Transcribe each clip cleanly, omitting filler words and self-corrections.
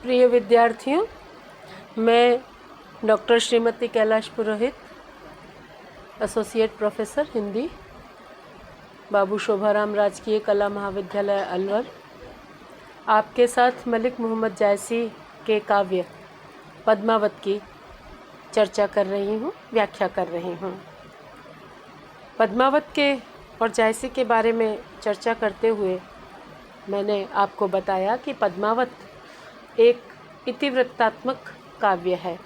प्रिय विद्यार्थियों, मैं डॉक्टर श्रीमती कैलाश पुरोहित, एसोसिएट प्रोफेसर हिंदी, बाबू शोभाराम राजकीय कला महाविद्यालय अलवर, आपके साथ मलिक मोहम्मद जायसी के काव्य पद्मावत की चर्चा कर रही हूँ, व्याख्या कर रही हूँ। पद्मावत के और जायसी के बारे में चर्चा करते हुए मैंने आपको बताया कि पद्मावत एक इतिवृत्तात्मक काव्य है।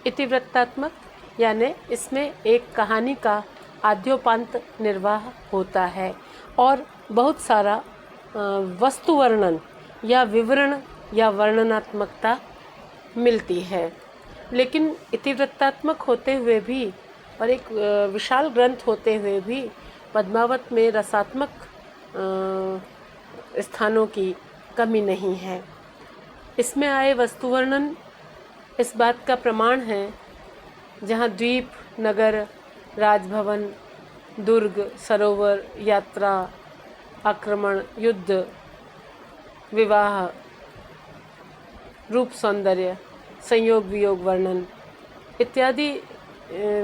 इतिवृत्तात्मक यानी इसमें एक कहानी का आद्योपांत निर्वाह होता है और बहुत सारा वस्तु वर्णन या विवरण या वर्णनात्मकता मिलती है। लेकिन इतिवृत्तात्मक होते हुए भी और एक विशाल ग्रंथ होते हुए भी पद्मावत में रसात्मक स्थानों की कमी नहीं है। इसमें आए वस्तु वर्णन इस बात का प्रमाण है, जहाँ द्वीप, नगर, राजभवन, दुर्ग, सरोवर, यात्रा, आक्रमण, युद्ध, विवाह, रूप सौंदर्य, संयोग वियोग वर्णन इत्यादि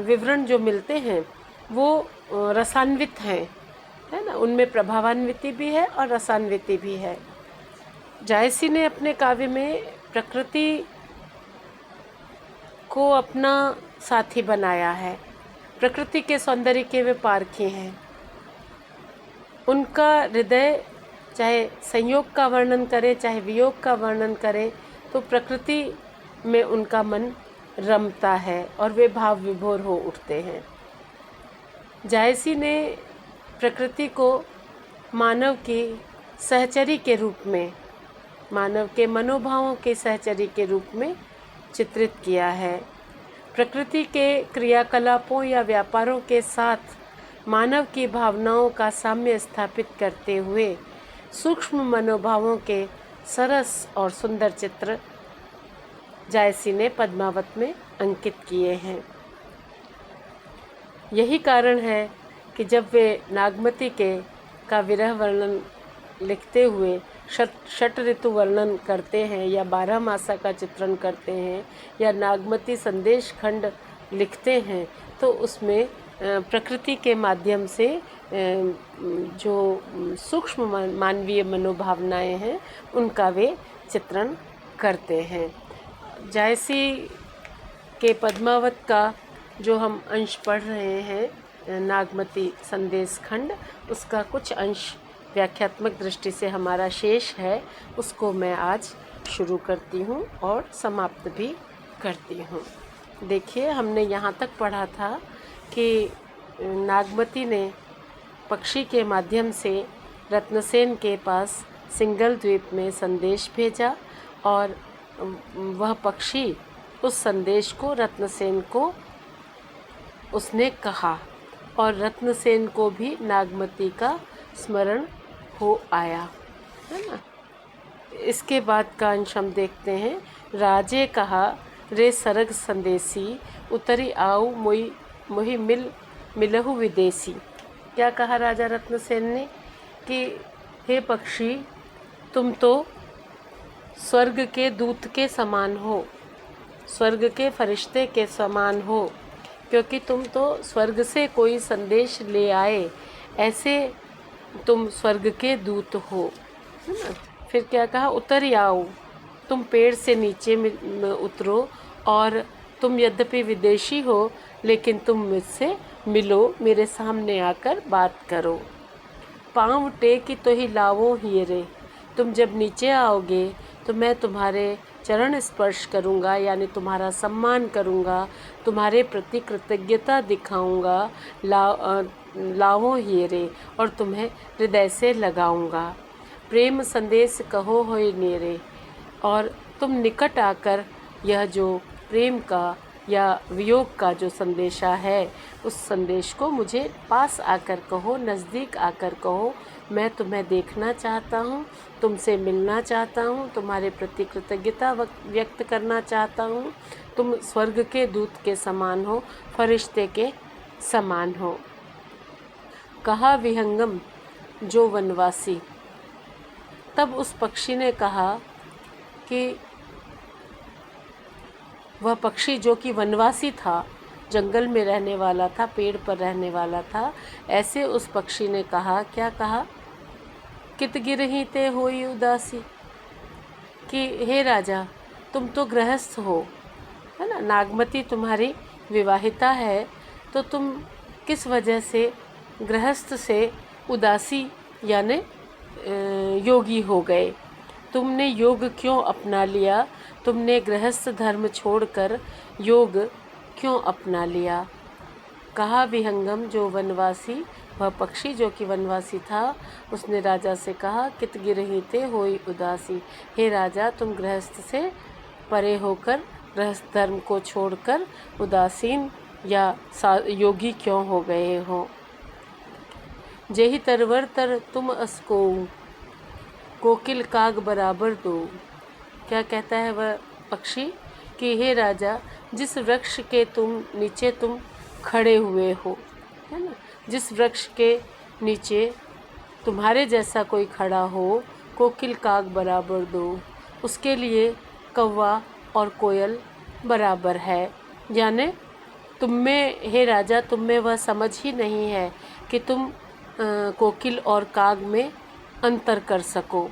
विवरण जो मिलते हैं वो रसान्वित हैं, है ना। उनमें प्रभावान्विति भी है और रसान्विति भी है। जायसी ने अपने काव्य में प्रकृति को अपना साथी बनाया है। प्रकृति के सौंदर्य के वे पारखी हैं। उनका हृदय चाहे संयोग का वर्णन करे चाहे वियोग का वर्णन करे तो प्रकृति में उनका मन रमता है और वे भाव विभोर हो उठते हैं। जायसी ने प्रकृति को मानव की सहचरी के रूप में, मानव के मनोभावों के सहचरी के रूप में चित्रित किया है। प्रकृति के क्रियाकलापों या व्यापारों के साथ मानव की भावनाओं का साम्य स्थापित करते हुए सूक्ष्म मनोभावों के सरस और सुंदर चित्र जायसी ने पद्मावत में अंकित किए हैं। यही कारण है कि जब वे नागमती का विरह वर्णन लिखते हुए षट ऋतु वर्णन करते हैं या 12 मासा का चित्रण करते हैं या नागमती संदेश खंड लिखते हैं तो उसमें प्रकृति के माध्यम से जो सूक्ष्म मानवीय मनोभावनाएं हैं उनका वे चित्रण करते हैं। जायसी के पद्मावत का जो हम अंश पढ़ रहे हैं, नागमती संदेश खंड, उसका कुछ अंश व्याख्यात्मक दृष्टि से हमारा शेष है, उसको मैं आज शुरू करती हूँ और समाप्त भी करती हूँ। देखिए, हमने यहाँ तक पढ़ा था कि नागमती ने पक्षी के माध्यम से रत्नसेन के पास सिंगल द्वीप में संदेश भेजा और वह पक्षी उस संदेश को रत्नसेन को उसने कहा और रत्नसेन को भी नागमती का स्मरण हो आया, है ना। इसके बाद का अंश हम देखते हैं। राजे कहा, रे सरग संदेसी, उतरी आऊ मोहि मिलहु विदेशी। क्या कहा राजा रत्नसेन ने कि हे पक्षी, तुम तो स्वर्ग के दूत के समान हो, स्वर्ग के फरिश्ते के समान हो, क्योंकि तुम तो स्वर्ग से कोई संदेश ले आए, ऐसे तुम स्वर्ग के दूत हो, है ना। फिर क्या कहा, उतर आओ, तुम पेड़ से नीचे उतरो और तुम यद्यपि विदेशी हो लेकिन तुम मुझसे मिलो, मेरे सामने आकर बात करो। पाँव टेकी तो ही लावो हीरे, तुम जब नीचे आओगे तो मैं तुम्हारे चरण स्पर्श करूँगा, यानी तुम्हारा सम्मान करूँगा, तुम्हारे प्रति कृतज्ञता दिखाऊँगा, लावो हीरे, और तुम्हें हृदय से लगाऊँगा। प्रेम संदेश कहो होय नेरे, और तुम निकट आकर यह जो प्रेम का या वियोग का जो संदेशा है उस संदेश को मुझे पास आकर कहो, नज़दीक आकर कहो। मैं तुम्हें देखना चाहता हूँ, तुमसे मिलना चाहता हूँ, तुम्हारे प्रति कृतज्ञता व्यक्त करना चाहता हूँ। तुम स्वर्ग के दूत के समान हो, फरिश्ते के समान हो। कहा विहंगम जो वनवासी, तब उस पक्षी ने कहा कि वह पक्षी जो कि वनवासी था, जंगल में रहने वाला था, पेड़ पर रहने वाला था, ऐसे उस पक्षी ने कहा, क्या कहा, कित गिरही ते होई उदासी, कि हे राजा तुम तो गृहस्थ हो, है ना, नागमती तुम्हारी विवाहिता है, तो तुम किस वजह से गृहस्थ से उदासी यानी योगी हो गए। तुमने योग क्यों अपना लिया, तुमने गृहस्थ धर्म छोड़कर योग क्यों अपना लिया। कहा विहंगम, जो वनवासी, वह पक्षी जो कि वनवासी था, उसने राजा से कहा, कित गिरहिते होई उदासी, हे राजा तुम गृहस्थ से परे होकर, गृहस्थ धर्म को छोड़कर उदासीन या योगी क्यों हो गए हो। जेहि तरवर तर तुम असको, कोकिल काग बराबर दो। क्या कहता है वह पक्षी कि हे राजा, जिस वृक्ष के नीचे तुम खड़े हुए हो, है ना, जिस वृक्ष के नीचे तुम्हारे जैसा कोई खड़ा हो, कोकिल काग बराबर दो, उसके लिए कौवा और कोयल बराबर है। यानी तुम में, हे राजा, तुम में वह समझ ही नहीं है कि तुम कोकिल और काग में अंतर कर सको।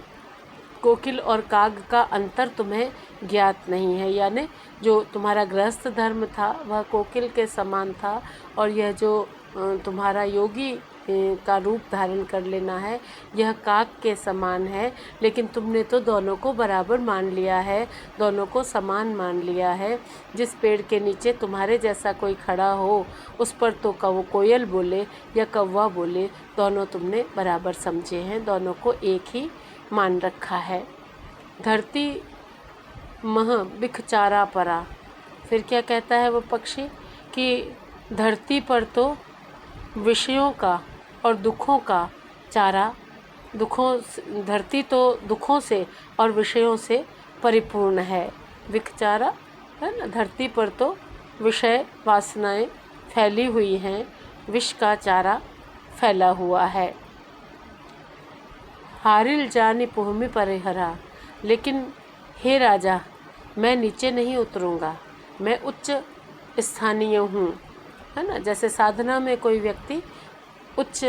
कोकिल और काग का अंतर तुम्हें ज्ञात नहीं है। यानी जो तुम्हारा गृहस्थ धर्म था वह कोकिल के समान था, और यह जो तुम्हारा योगी का रूप धारण कर लेना है, यह काग के समान है। लेकिन तुमने तो दोनों को बराबर मान लिया है, दोनों को समान मान लिया है। जिस पेड़ के नीचे तुम्हारे जैसा कोई खड़ा हो, उस पर तो कोयल बोले या कौवा बोले, दोनों तुमने बराबर समझे हैं, दोनों को एक ही मान रखा है। धरती मह बिख चारा परा। फिर क्या कहता है वो पक्षी कि धरती पर तो विषयों का और दुखों का चारा, धरती तो दुखों से और विषयों से परिपूर्ण है। विखचारा, है ना, धरती पर तो विषय वासनाएं फैली हुई हैं, विष का चारा फैला हुआ है। हारिल जानि पुहमि परिहरा, लेकिन हे राजा मैं नीचे नहीं उतरूँगा, मैं उच्च स्थानीय हूँ, है ना। जैसे साधना में कोई व्यक्ति उच्च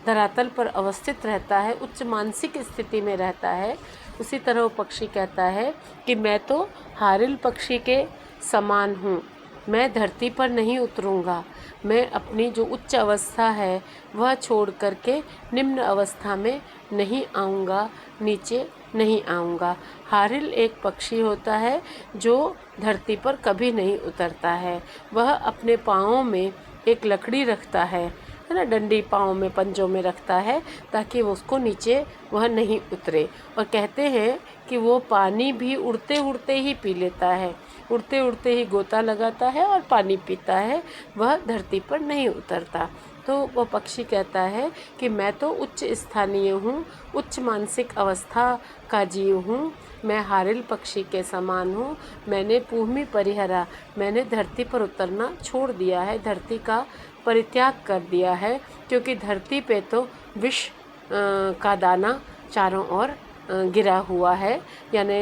धरातल पर अवस्थित रहता है, उच्च मानसिक स्थिति में रहता है, उसी तरह वो पक्षी कहता है कि मैं तो हारिल पक्षी के समान हूँ, मैं धरती पर नहीं उतरूँगा, मैं अपनी जो उच्च अवस्था है वह छोड़ करके निम्न अवस्था में नहीं आऊँगा, नीचे नहीं आऊँगा। हारिल एक पक्षी होता है जो धरती पर कभी नहीं उतरता है। वह अपने पाँवों में एक लकड़ी रखता है ना, डंडी पाँव में, पंजों में रखता है ताकि वो उसको नीचे वह नहीं उतरे। और कहते हैं कि वो पानी भी उड़ते उड़ते ही पी लेता है, उड़ते उड़ते ही गोता लगाता है और पानी पीता है, वह धरती पर नहीं उतरता। तो वो पक्षी कहता है कि मैं तो उच्च स्थानीय हूँ, उच्च मानसिक अवस्था का जीव हूँ, मैं हारिल पक्षी के समान हूँ। मैंने पूहमी परिहरा, मैंने धरती पर उतरना छोड़ दिया है, धरती का परित्याग कर दिया है, क्योंकि धरती पे तो विष का दाना चारों ओर गिरा हुआ है, यानी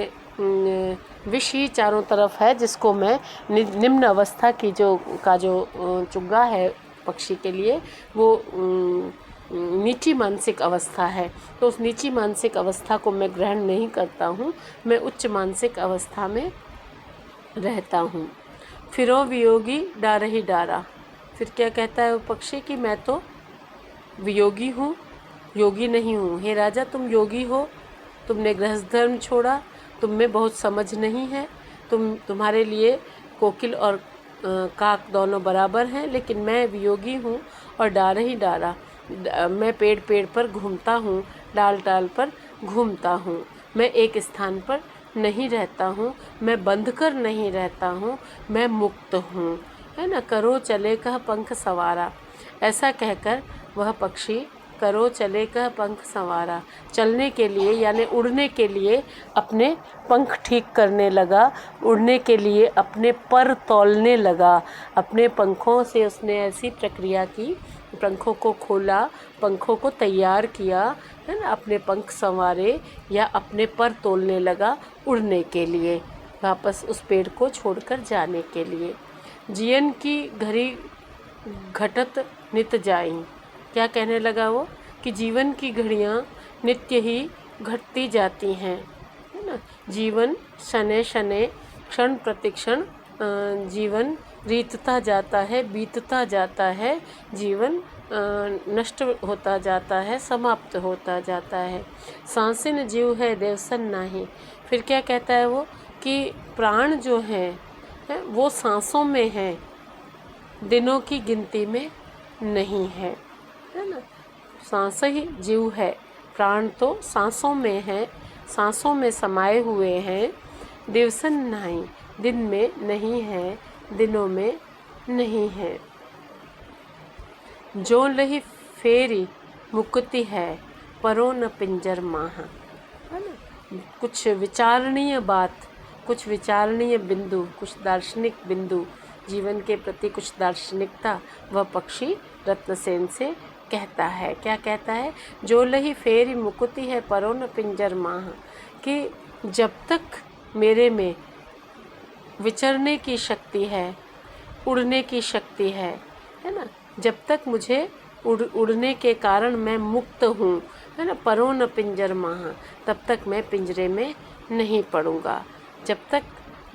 विष ही चारों तरफ है, जिसको मैं निम्न अवस्था की जो चुग्गा है पक्षी के लिए, वो नीची मानसिक अवस्था है। तो उस नीची मानसिक अवस्था को मैं ग्रहण नहीं करता हूँ, मैं उच्च मानसिक अवस्था में रहता हूँ। फिरो वियोगी डारही डारा। फिर क्या कहता है वो पक्षी कि मैं तो वियोगी हूँ, योगी नहीं हूँ। हे राजा तुम योगी हो, तुमने गृहस्थ धर्म छोड़ा, तुम में बहुत समझ नहीं है, तुम्हारे लिए कोकिल और काक दोनों बराबर हैं, लेकिन मैं वियोगी हूँ और डार ही डारा, मैं पेड़ पेड़ पर घूमता हूँ, डाल डाल पर घूमता हूँ, मैं एक स्थान पर नहीं रहता हूँ, मैं बंध कर नहीं रहता हूँ, मैं मुक्त हूँ, है ना। करो चले कह पंख सवारा, ऐसा कहकर वह पक्षी करो चले कह पंख संवारा, चलने के लिए यानी उड़ने के लिए अपने पंख ठीक करने लगा, उड़ने के लिए अपने पर तौलने लगा। अपने पंखों से उसने ऐसी प्रक्रिया की, पंखों को खोला, पंखों को तैयार किया, है ना, अपने पंख संवारे या अपने पर तोलने लगा उड़ने के लिए। वापस उस पेड़ को छोड़कर जाने के लिए। जीवन की घड़ी घटत नित जाई। क्या कहने लगा वो कि जीवन की घड़ियाँ नित्य ही घटती जाती हैं, है ना। जीवन शनै शनै क्षण प्रतिक्षण जीवन रीतता जाता है, बीतता जाता है, जीवन नष्ट होता जाता है, समाप्त होता जाता है। सांसिन जीव है देवसन नाही। फिर क्या कहता है वो कि प्राण जो है वो सांसों में है, दिनों की गिनती में नहीं है ना। सांस ही जीव है, प्राण तो सांसों में है, सांसों में समाये हुए हैं। दिवसन नहीं, दिन में नहीं है, दिनों में नहीं है। जो लही फेरी मुक्ति है, परो न पिंजर माह, है ना। कुछ विचारणीय बात, कुछ विचारणीय बिंदु, कुछ दार्शनिक बिंदु, जीवन के प्रति कुछ दार्शनिकता वह पक्षी रत्नसेन से कहता है। क्या कहता है? जो लही फेरी मुकुति है, परो न पिंजर माह, कि जब तक मेरे में विचरने की शक्ति है, उड़ने की शक्ति है ना, जब तक मुझे उड़ने के कारण मैं मुक्त हूँ, है ना, परो न पिंजर माह, तब तक मैं पिंजरे में नहीं पड़ूँगा। जब तक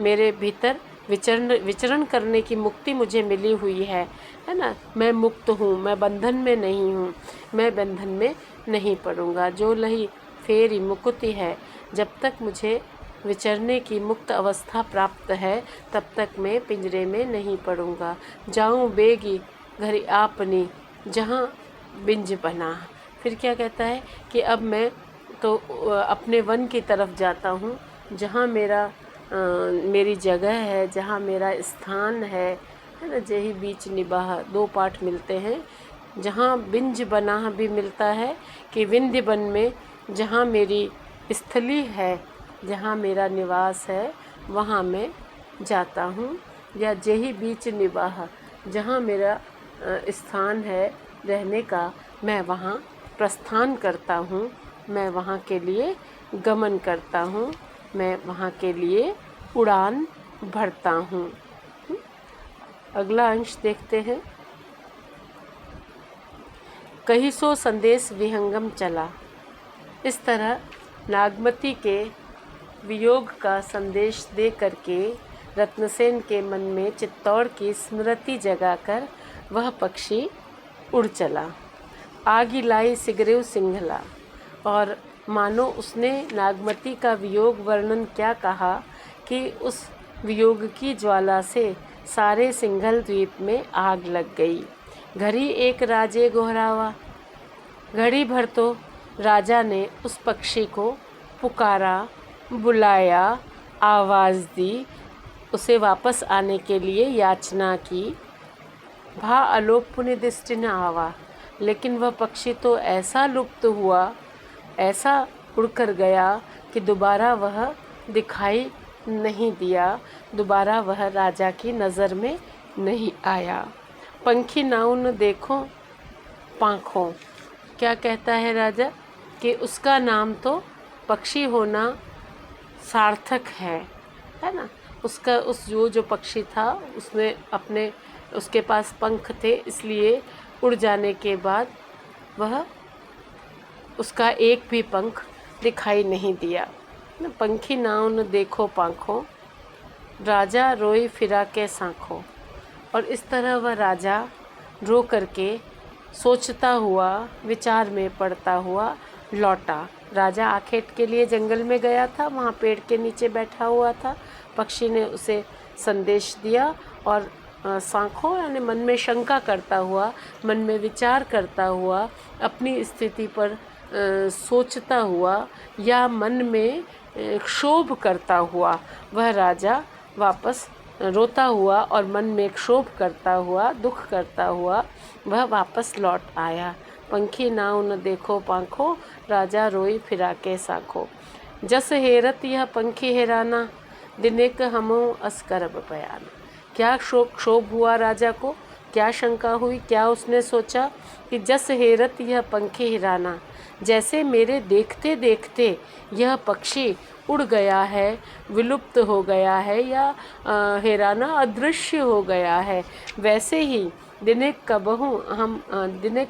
मेरे भीतर विचरण करने की मुक्ति मुझे मिली हुई है ना, मैं मुक्त हूँ, मैं बंधन में नहीं हूँ, मैं बंधन में नहीं पड़ूँगा। जो लही फेरी मुक्ति है, जब तक मुझे विचरने की मुक्त अवस्था प्राप्त है, तब तक मैं पिंजरे में नहीं पड़ूँगा। जाऊँ बेगी घरी आपनी, जहाँ बिंज बना। फिर क्या कहता है कि अब मैं तो अपने वन की तरफ जाता हूँ, जहाँ मेरी जगह है, जहाँ मेरा स्थान है ना। जही बीच निबाह, दो पाठ मिलते हैं। जहाँ बिंज बना भी मिलता है कि विंध्य वन में जहाँ मेरी स्थली है, जहाँ मेरा निवास है, वहाँ मैं जाता हूँ। या जही बीच निबाह, जहाँ मेरा स्थान है रहने का, मैं वहाँ प्रस्थान करता हूँ, मैं वहाँ के लिए गमन करता हूँ, मैं वहाँ के लिए उड़ान भरता हूँ। अगला अंश देखते हैं। कहीं सो संदेश विहंगम चला। इस तरह नागमती के वियोग का संदेश दे करके रत्नसेन के मन में चित्तौड़ की स्मृति जगाकर वह पक्षी उड़ चला। आगी लाई सिगरेव सिंघला, और मानो उसने नागमती का वियोग वर्णन क्या कहा कि उस वियोग की ज्वाला से सारे सिंघल द्वीप में आग लग गई। घड़ी एक राजे गोहरावा, घड़ी भर तो राजा ने उस पक्षी को पुकारा, बुलाया, आवाज़ दी, उसे वापस आने के लिए याचना की। भा अलोप पुनि दृष्टि न आवा, लेकिन वह पक्षी तो ऐसा लुप्त हुआ, ऐसा उड़कर गया कि दोबारा वह दिखाई नहीं दिया, दोबारा वह राजा की नज़र में नहीं आया। पंखी नाउ न देखो पाँखों। क्या कहता है राजा कि उसका नाम तो पक्षी होना सार्थक है ना। उसका जो पक्षी था, उसके पास पंख थे, इसलिए उड़ जाने के बाद वह उसका एक भी पंख दिखाई नहीं दिया। पंखी नाव न देखो पाँखों, राजा रोई फिरा के सांखों। और इस तरह वह राजा रो करके सोचता हुआ, विचार में पड़ता हुआ लौटा। राजा आखेट के लिए जंगल में गया था, वहाँ पेड़ के नीचे बैठा हुआ था। पक्षी ने उसे संदेश दिया और सांखों यानी मन में शंका करता हुआ, मन में विचार करता हुआ, अपनी स्थिति पर सोचता हुआ या मन में क्षोभ करता हुआ वह राजा वापस रोता हुआ और मन में क्षोभ करता हुआ, दुख करता हुआ वह वापस लौट आया। पंखी नाव न देखो पाँखों, राजा रोई फिरा के साखो। जस हेरत यह पंखी हेराना, दिनेक हमो अस्करब बयान। क्या क्षोभ हुआ राजा को, क्या शंका हुई, क्या उसने सोचा कि जस हेरत यह पंखी हिराना, जैसे मेरे देखते देखते यह पक्षी उड़ गया है, विलुप्त हो गया है या हेराना अदृश्य हो गया है, वैसे ही दिनेक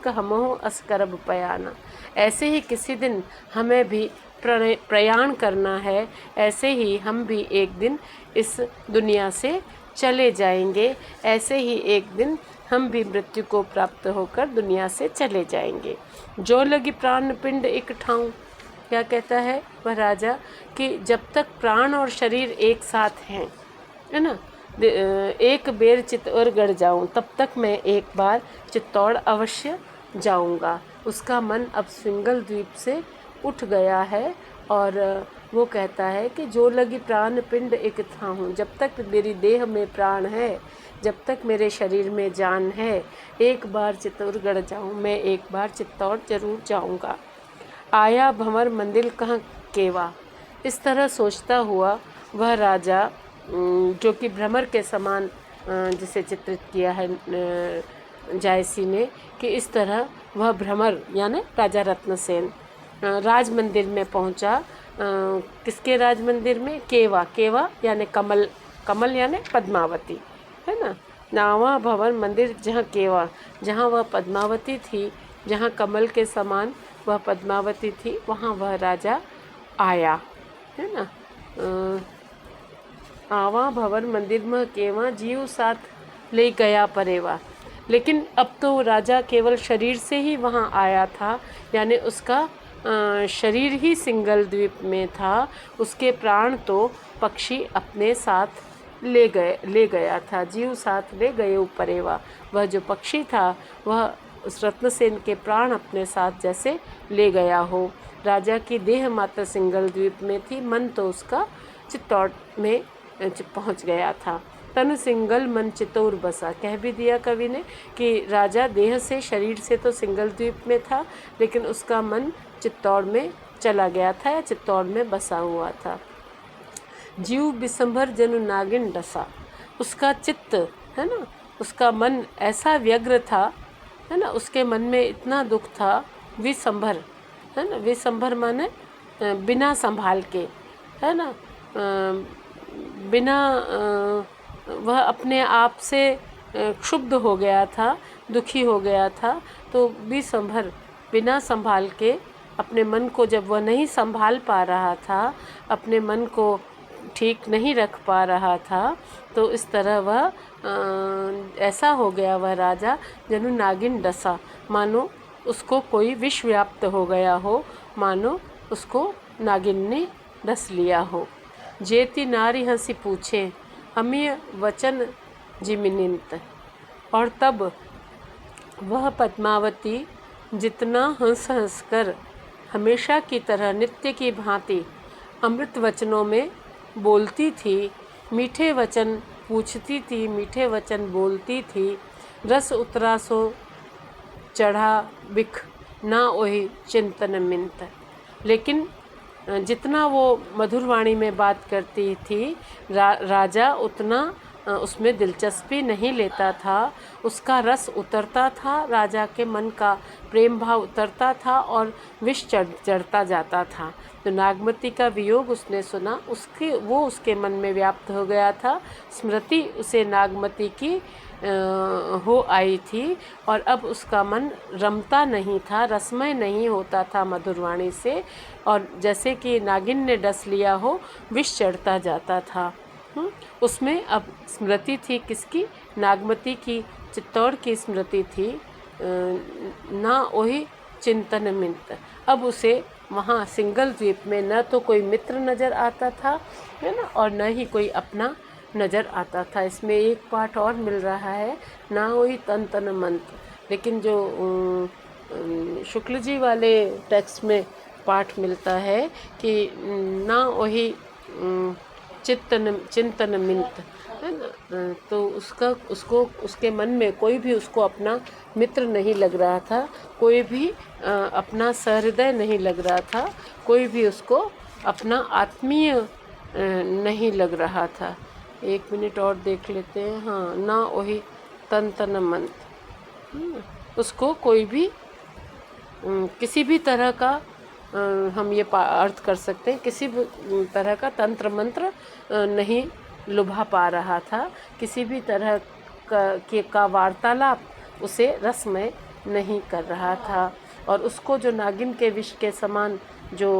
हमहु अस्करब पयाना, ऐसे ही किसी दिन हमें भी प्रयाण करना है, ऐसे ही हम भी एक दिन इस दुनिया से चले जाएंगे, ऐसे ही एक दिन हम भी मृत्यु को प्राप्त होकर दुनिया से चले जाएंगे। जो लगी प्राण पिंड एक ठाऊं, क्या कहता है वह राजा कि जब तक प्राण और शरीर एक साथ हैं, है ना, एक बेर चित्तौड़ गढ़ जाऊं, तब तक मैं एक बार चित्तौड़ अवश्य जाऊंगा। उसका मन अब सिंगल द्वीप से उठ गया है और वो कहता है कि जो लगी प्राण पिंड एक था हूँ, जब तक मेरी देह में प्राण है, जब तक मेरे शरीर में जान है, एक बार चित्तौड़गढ़ जाऊँ, मैं एक बार चित्तौड़ जरूर जाऊँगा। आया भंवर मंदिर कहाँ केवा, इस तरह सोचता हुआ वह राजा, जो कि भ्रमर के समान जिसे चित्रित किया है जायसी ने, कि इस तरह वह भ्रमर यानी राजा रत्नसेन राज मंदिर में पहुंचा। किसके राज मंदिर में? केवा, केवा यानी कमल, कमल यानी पद्मावती, है ना। नावा भवन मंदिर जहाँ केवा, जहाँ वह पद्मावती थी, जहाँ कमल के समान वह पद्मावती थी, वहाँ वह राजा आया, है ना। आवा भवन मंदिर में केवा जीव साथ ले गया परेवा, लेकिन अब तो राजा केवल शरीर से ही वहाँ आया था, यानी उसका शरीर ही सिंगल द्वीप में था, उसके प्राण तो पक्षी अपने साथ ले गया था, जीव साथ ले गए उपरेवा। वह जो पक्षी था वह उस रत्नसेन के प्राण अपने साथ जैसे ले गया हो। राजा की देह मात्र सिंगल द्वीप में थी, मन तो उसका चित्तौड़ में पहुंच गया था। तनु सिंगल मन चित्तौर बसा, कह भी दिया कवि ने कि राजा देह से, शरीर से तो सिंगल द्वीप में था, लेकिन उसका मन चित्तौड़ में चला गया था या चित्तौड़ में बसा हुआ था। जीव बिसंभर जनु नागिन डसा, उसका चित्त, है ना, उसका मन ऐसा व्यग्र था, है ना, उसके मन में इतना दुख था। विसंभर, है ना, विसंभर माने बिना संभाल के, है ना, बिना वह अपने आप से क्षुब्ध हो गया था, दुखी हो गया था। तो विसंभर बिना संभाल के, अपने मन को जब वह नहीं संभाल पा रहा था, अपने मन को ठीक नहीं रख पा रहा था, तो इस तरह वह ऐसा हो गया वह राजा जनु नागिन डसा, मानो उसको कोई विष व्याप्त हो गया हो, मानो उसको नागिन ने डस लिया हो। जेती नारी हंसी पूछे अमीय वचन जिमिनिंत, और तब वह पद्मावती जितना हंस हंस कर हमेशा की तरह नित्य की भांति अमृत वचनों में बोलती थी, मीठे वचन पूछती थी, मीठे वचन बोलती थी। रस उतरा सो चढ़ा बिख ना ओही चिंतन मिंत, लेकिन जितना वो मधुरवाणी में बात करती थी राजा उतना उसमें दिलचस्पी नहीं लेता था। उसका रस उतरता था, राजा के मन का प्रेम भाव उतरता था और विष चढ़ता जाता था। तो नागमती का वियोग उसने सुना, उसके मन में व्याप्त हो गया था। स्मृति उसे नागमती की हो आई थी और अब उसका मन रमता नहीं था, रसमय नहीं होता था मधुरवाणी से, और जैसे कि नागिन ने डस लिया हो, विष चढ़ता जाता था। उसमें अब स्मृति थी किसकी? नागमती की, चित्तौड़ की स्मृति थी। ना वही चिंतन मिंत, अब उसे वहाँ सिंगल द्वीप में न तो कोई मित्र नज़र आता था, है ना, और न ही कोई अपना नज़र आता था। इसमें एक पाठ और मिल रहा है, ना वही तन तन मंत्र, लेकिन जो शुक्ल जी वाले टेक्स्ट में पाठ मिलता है कि ना वही चिंतन मिंत, है ना। तो उसके मन में कोई भी उसको अपना मित्र नहीं लग रहा था, कोई भी अपना सहृदय नहीं लग रहा था, कोई भी उसको अपना आत्मीय नहीं लग रहा था। एक मिनट और देख लेते हैं। हाँ, ना वही तन तन मंत, उसको कोई भी किसी भी तरह का हम ये अर्थ कर सकते हैं, किसी भी तरह का तंत्र मंत्र नहीं लुभा पा रहा था, किसी भी तरह का वार्तालाप उसे रसमय नहीं कर रहा था। और उसको जो नागिन के विष के समान, जो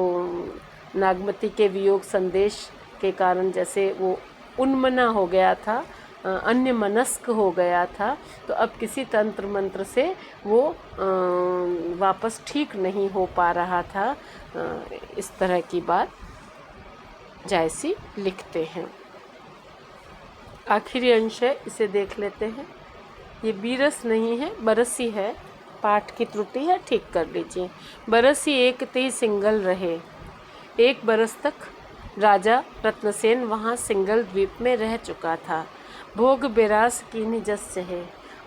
नागमती के वियोग संदेश के कारण जैसे वो उन्मना हो गया था, अन्य मनस्क हो गया था, तो अब किसी तंत्र मंत्र से वो वापस ठीक नहीं हो पा रहा था। इस तरह की बात जायसी लिखते हैं। आखिरी अंश है, इसे देख लेते हैं। ये बीरस नहीं है, बरसी है, पाठ की त्रुटि है, ठीक कर लीजिए। बरसी एक ते सिंगल रहे, एक बरस तक राजा रत्नसेन वहाँ सिंगल द्वीप में रह चुका था। भोग बिरास कीनी जस चहे,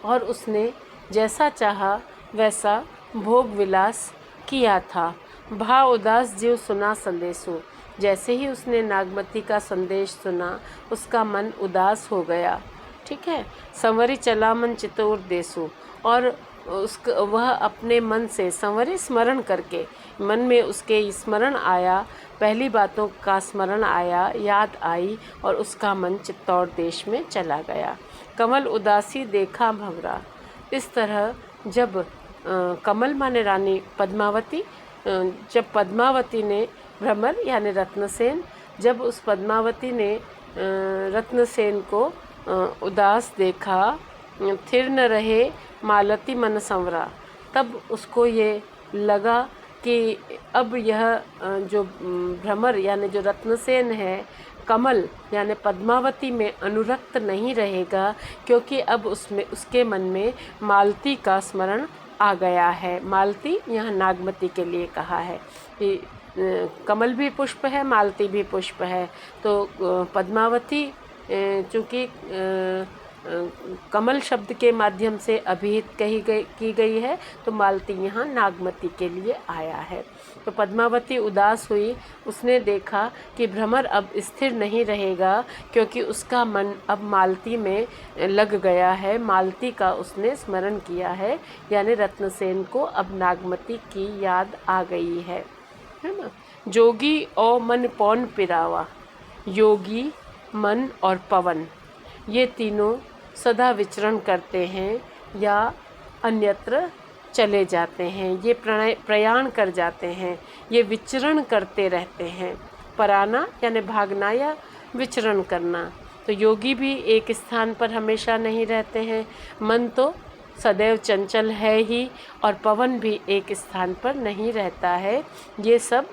और उसने जैसा चाहा वैसा भोग विलास किया था। भा उदास जीव सुना संदेशो, जैसे ही उसने नागमती का संदेश सुना उसका मन उदास हो गया। ठीक है। संवरी चला मन चितौर देसु, और वह अपने मन से संवरी स्मरण करके, मन में उसके स्मरण आया, पहली बातों का स्मरण आया, याद आई, और उसका मन चित्तौड़ देश में चला गया। कमल उदासी देखा भंवरा, इस तरह जब कमल माने रानी पद्मावती, जब पद्मावती ने भ्रमर यानी रत्नसेन, जब उस पद्मावती ने रत्नसेन को उदास देखा, थिर न रहे मालती मन संवरा, तब उसको ये लगा कि अब यह जो भ्रमर यानी जो रत्नसेन है, कमल यानी पद्मावती में अनुरक्त नहीं रहेगा, क्योंकि अब उसमें उसके मन में मालती का स्मरण आ गया है। मालती यहाँ नागमती के लिए कहा है कि कमल भी पुष्प है, मालती भी पुष्प है, तो पद्मावती चूँकि कमल शब्द के माध्यम से अभिहित की गई है, तो मालती यहाँ नागमती के लिए आया है। तो पद्मावती उदास हुई, उसने देखा कि भ्रमर अब स्थिर नहीं रहेगा, क्योंकि उसका मन अब मालती में लग गया है, मालती का उसने स्मरण किया है, यानी रत्नसेन को अब नागमती की याद आ गई है ना। जोगी और मन पौन पिरावा, योगी, मन और पवन, ये तीनों सदा विचरण करते हैं या अन्यत्र चले जाते हैं, ये प्रयाण कर जाते हैं, ये विचरण करते रहते हैं। पराना यानी भागना या विचरण करना। तो योगी भी एक स्थान पर हमेशा नहीं रहते हैं, मन तो सदैव चंचल है ही, और पवन भी एक स्थान पर नहीं रहता है। ये सब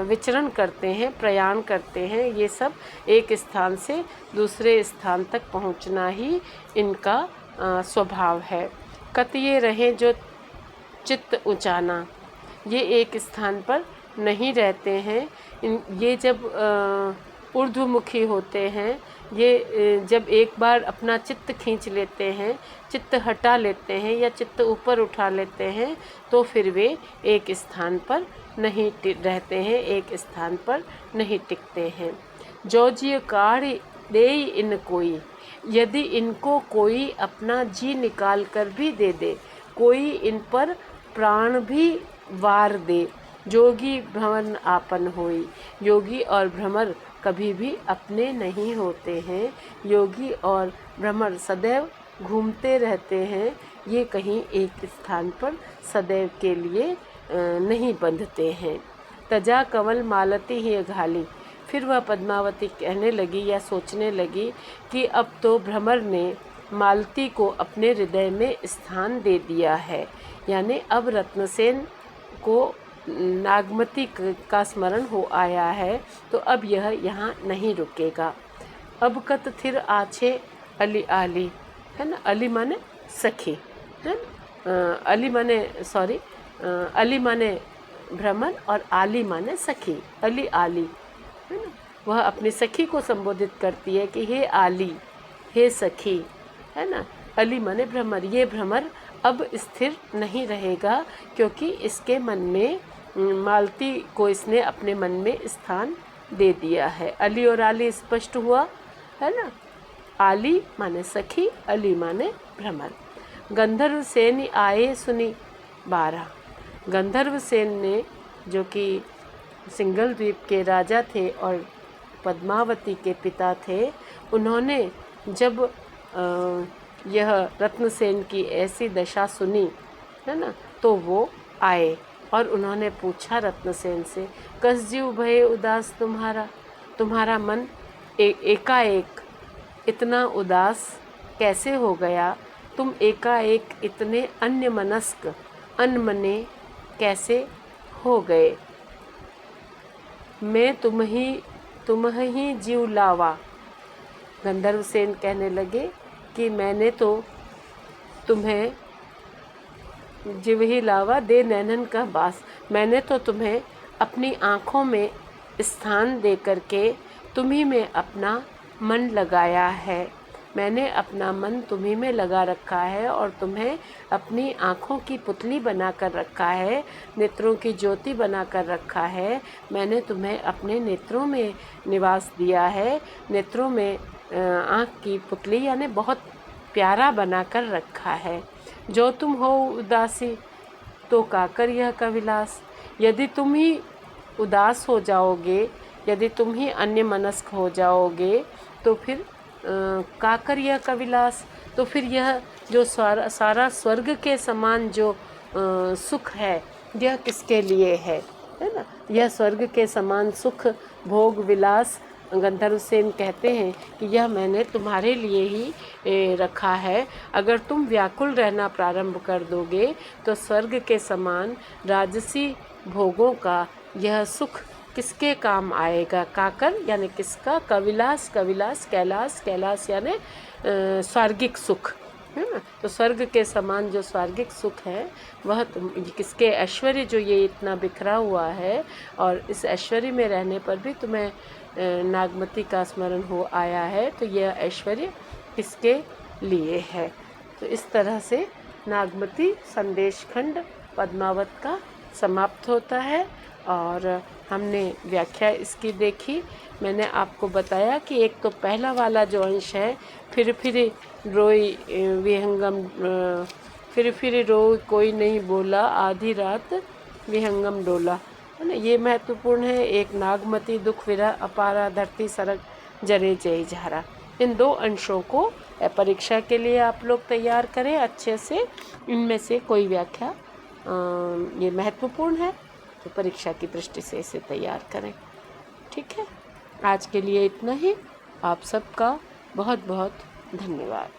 विचरण करते हैं, प्रयाण करते हैं, ये सब एक स्थान से दूसरे स्थान तक पहुंचना ही इनका स्वभाव है। कत ये रहे जो चित्त ऊंचाना, ये एक स्थान पर नहीं रहते हैं। ये जब ऊर्ध्वमुखी होते हैं, ये जब एक बार अपना चित्त खींच लेते हैं, चित्त हटा लेते हैं या चित्त ऊपर उठा लेते हैं, तो फिर वे एक स्थान पर नहीं रहते हैं, एक स्थान पर नहीं टिकते हैं। जो जी काढ़ दे इन कोई, यदि इनको कोई अपना जी निकाल कर भी दे दे, कोई इन पर प्राण भी वार दे, जोगी भ्रमर आपन होई, योगी और भ्रमर कभी भी अपने नहीं होते हैं। योगी और भ्रमर सदैव घूमते रहते हैं, ये कहीं एक स्थान पर सदैव के लिए नहीं बंधते हैं। तजा कमल मालती ही घाली, फिर वह पद्मावती कहने लगी या सोचने लगी कि अब तो भ्रमर ने मालती को अपने हृदय में स्थान दे दिया है, यानी अब रत्नसेन को नागमती का स्मरण हो आया है, तो अब यह यहाँ नहीं रुकेगा। अब कत थिर आछे अली आली, है ना, अली माने सखी, है ना, अली माने भ्रमर और आली माने सखी, अली आली, है ना। वह अपनी सखी को संबोधित करती है कि हे आली, हे सखी, है ना। अली माने भ्रमर, ये भ्रमर अब स्थिर नहीं रहेगा, क्योंकि इसके मन में मालती को इसने अपने मन में स्थान दे दिया है। अली और आली स्पष्ट हुआ, है ना। आली माने सखी, अली माने भ्रमर। गंधर्व सेन आए सुनी बारा, गंधर्वसेन ने, जो कि सिंघल द्वीप के राजा थे और पद्मावती के पिता थे, उन्होंने जब यह रत्नसेन की ऐसी दशा सुनी, है ना, तो वो आए और उन्होंने पूछा रत्नसेन से, कस जीव भये उदास तुम्हारा मन एकाएक इतना उदास कैसे हो गया? तुम एकाएक इतने अनमने कैसे हो गए? मैं तुम ही जीव लावा। गंधर्वसेन कहने लगे कि मैंने तो तुम्हें जीव ही लावा दे नैनन का बास, मैंने तो तुम्हें अपनी आँखों में स्थान दे करके तुम्ही में अपना मन लगाया है। मैंने अपना मन तुम्ही में लगा रखा है और तुम्हें अपनी आँखों की पुतली बना कर रखा है, नेत्रों की ज्योति बना कर रखा है। मैंने तुम्हें अपने नेत्रों में निवास दिया है, नेत्रों में आँख की पुतली यानी बहुत प्यारा बना कर रखा है। जो तुम हो उदासी तो काकर यह कविलास, यदि तुम ही उदास हो जाओगे, यदि तुम ही अन्य मनस्क हो जाओगे तो फिर काकर यह कविलास, तो फिर यह जो सारा स्वर्ग के समान जो सुख है, यह किसके लिए है ना? यह स्वर्ग के समान सुख, भोग, विलास, गंधर्वसेन कहते हैं कि यह मैंने तुम्हारे लिए ही रखा है। अगर तुम व्याकुल रहना प्रारंभ कर दोगे तो स्वर्ग के समान राजसी भोगों का यह सुख किसके काम आएगा? काकर यानी किसका? कविलास, कैलाश यानी स्वर्गिक सुख, है ना? तो स्वर्ग के समान जो स्वर्गिक सुख है वह किसके? ऐश्वर्य जो ये इतना बिखरा हुआ है, और इस ऐश्वर्य में रहने पर भी तुम्हें नागमती का स्मरण हो आया है, तो यह ऐश्वर्य किसके लिए है? तो इस तरह से नागमती संदेश खंड पद्मावत का समाप्त होता है और हमने व्याख्या इसकी देखी। मैंने आपको बताया कि एक तो पहला वाला जो अंश है, फिर रोई विहंगम, फिर रोई कोई नहीं बोला, आधी रात विहंगम डोला, है ना? ये महत्वपूर्ण है। एक नागमती दुख विरह अपारा, धरती सरक जरे जय झारा। इन दो अंशों को परीक्षा के लिए आप लोग तैयार करें अच्छे से। इनमें से कोई व्याख्या ये महत्वपूर्ण है तो परीक्षा की दृष्टि से इसे तैयार करें। ठीक है, आज के लिए इतना ही। आप सबका बहुत बहुत धन्यवाद।